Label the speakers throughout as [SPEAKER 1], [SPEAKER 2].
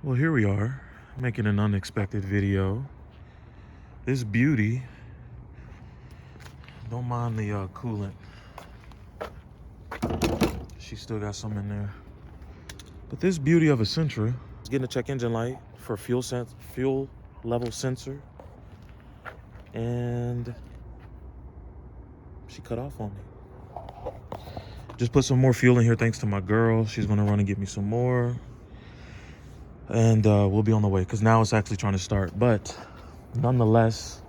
[SPEAKER 1] Well, here we are, making an unexpected video. This beauty, don't mind the coolant. She still got some in there. But this beauty of a Sentra is getting a check engine light for fuel level sensor. And she cut off on me. Just put some more fuel in here thanks to my girl. She's gonna run and get me some more. And we'll be on the way because now it's actually trying to start. But nonetheless,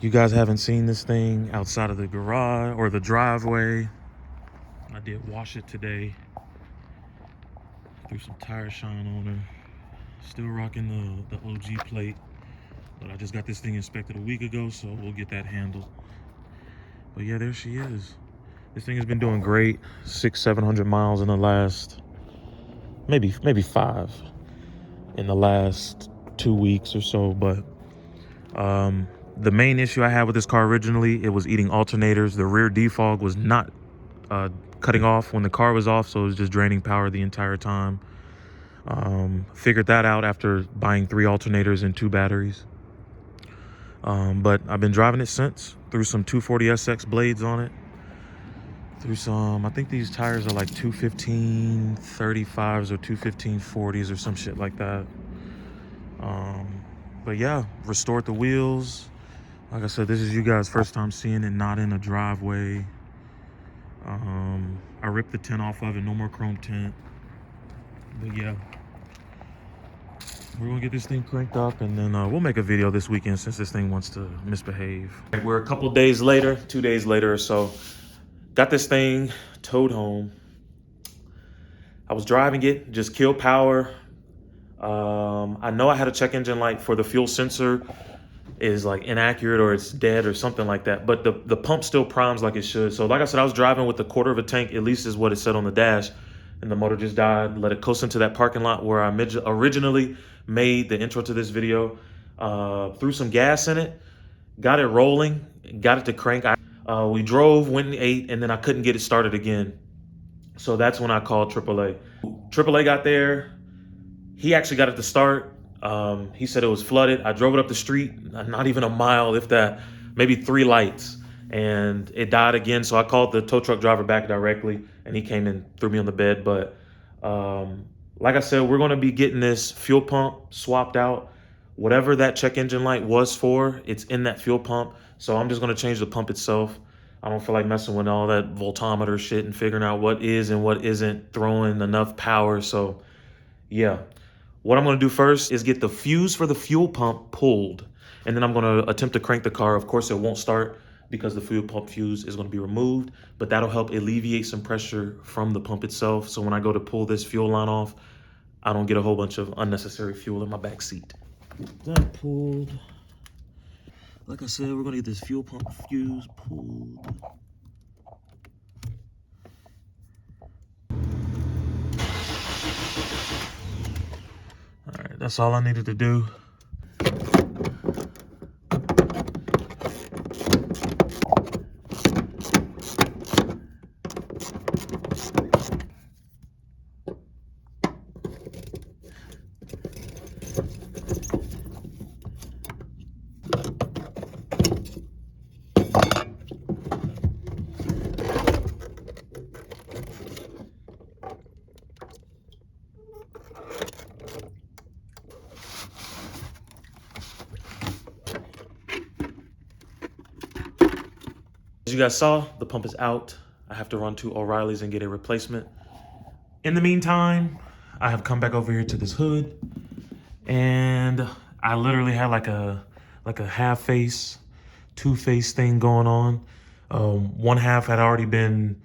[SPEAKER 1] you guys haven't seen this thing outside of the garage or the driveway. I did wash it today. Threw some tire shine on her. Still rocking the OG plate. But I just got this thing inspected a week ago, so we'll get that handled. But yeah, there she is. This thing has been doing great. 600-700 miles in the last, maybe 5 in the last 2 weeks or so. But the main issue I had with this car originally, it was eating alternators. The rear defog was not cutting off when the car was off, so it was just draining power the entire time. Figured that out after buying 3 alternators and 2 batteries. But I've been driving it since. Threw some 240SX blades on it. Threw some, I think these tires are like 215-35s or 215-40s or some shit like that. But yeah, restored the wheels. Like I said, this is you guys' first time seeing it not in a driveway. I ripped the tint off of it, no more chrome tint. But yeah, we're gonna get this thing cranked up and then we'll make a video this weekend since this thing wants to misbehave. We're a couple days later, 2 days later or so. Got this thing towed home. I was driving it, just killed power. I know I had a check engine light for the fuel sensor is like inaccurate or it's dead or something like that, but the pump still primes like it should. So like I said, I was driving with a quarter of a tank, at least is what it said on the dash, and the motor just died. Let it coast into that parking lot where I originally made the intro to this video. Threw some gas in it, got it rolling, got it to crank. We drove, went and ate, and then I couldn't get it started again. So that's when I called AAA. AAA got there. He actually got it to start. He said it was flooded. I drove it up the street, not even a mile, if that, maybe 3 lights, and it died again. So I called the tow truck driver back directly, and he came and threw me on the bed. But like I said, we're going to be getting this fuel pump swapped out. Whatever that check engine light was for, it's in that fuel pump. So I'm just going to change the pump itself. I don't feel like messing with all that voltometer shit and figuring out what is and what isn't throwing enough power. So yeah, what I'm going to do first is get the fuse for the fuel pump pulled. And then I'm going to attempt to crank the car. Of course, it won't start because the fuel pump fuse is going to be removed. But that'll help alleviate some pressure from the pump itself. So when I go to pull this fuel line off, I don't get a whole bunch of unnecessary fuel in my back seat. That pulled. Like I said, we're gonna get this fuel pump fuse pulled. All right, that's all I needed to do. As you guys saw, the pump is out. I have to run to O'Reilly's and get a replacement. In the meantime, I have come back over here to this hood, and I literally had like a half face, 2-face thing going on. One half had already been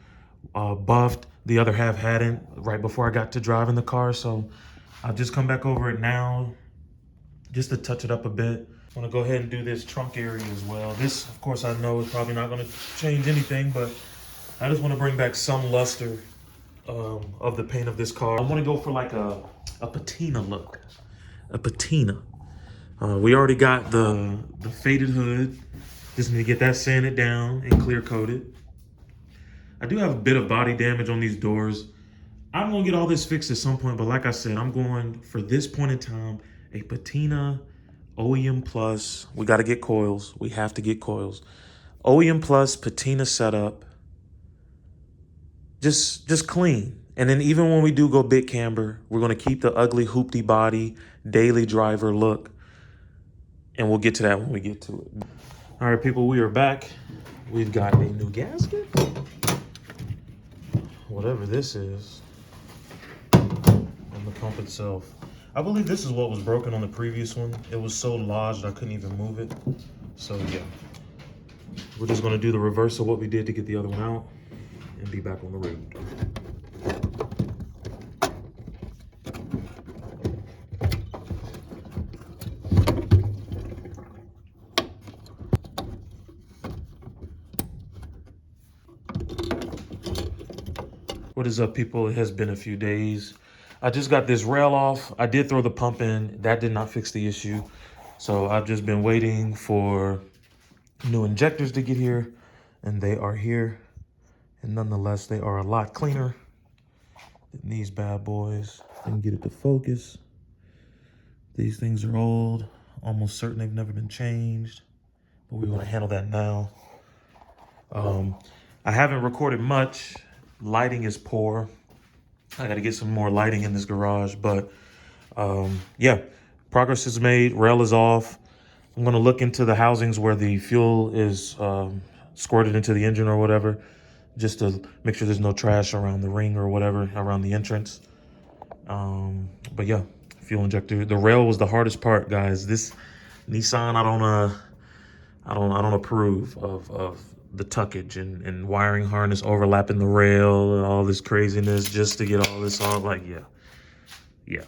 [SPEAKER 1] buffed, the other half hadn't right before I got to driving the car. So I've just come back over it now just to touch it up a bit. I'm gonna go ahead and do this trunk area as well. This, of course, I know is probably not gonna change anything, but I just wanna bring back some luster of the paint of this car. I wanna go for like a patina look, a patina. We already got the faded hood. Just need to get that sanded down and clear coated. I do have a bit of body damage on these doors. I'm gonna get all this fixed at some point, but like I said, I'm going for this point in time, a patina OEM Plus. We got to get coils. We have to get coils. OEM Plus patina setup. Just clean. And then even when we do go big camber, we're gonna keep the ugly hoopty body daily driver look, and we'll get to that when we get to it. All right, people, we are back. We've got a new gasket. Whatever this is. The pump itself. I believe this is what was broken on the previous one. It was so lodged I couldn't even move it. So yeah, we're just gonna do the reverse of what we did to get the other one out and be back on the road. What is up, people? It has been a few days. I just got this rail off. I did throw the pump in. That did not fix the issue. So I've just been waiting for new injectors to get here, and they are here. And nonetheless, they are a lot cleaner than these bad boys. I can get it to focus. These things are old, almost certain they've never been changed, but we're gonna handle that now. I haven't recorded much. Lighting is poor. I gotta get some more lighting in this garage, but yeah, progress is made. Rail is off. I'm gonna look into the housings where the fuel is squirted into the engine or whatever, just to make sure there's no trash around the ring or whatever around the entrance. But yeah, fuel injector. The rail was the hardest part, guys. This Nissan, I don't approve of the tuckage and wiring harness overlapping the rail and all this craziness just to get all this on. Like, yeah.